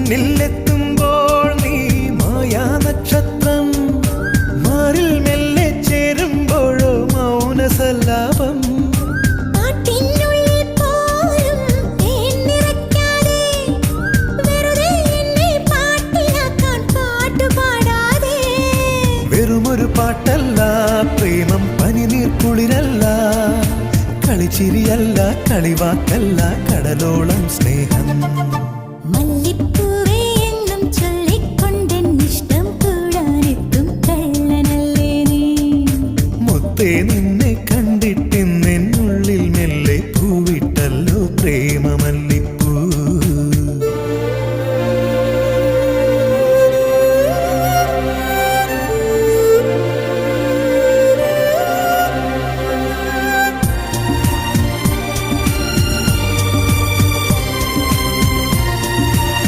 മുന്നിലെത്തുമ്പോൾ നീ മായാ നക്ഷത്രം, മാറിൽ മെല്ലെ ചേരുമ്പോഴോ മൗനസല്ലാപം. വെറുമൊരു പാട്ടല്ല പ്രേമം, പനിനീർ കുളിരല്ല, കളിച്ചിരിയല്ല, കളിവാക്കല്ല, കടലോളം സ്നേഹം.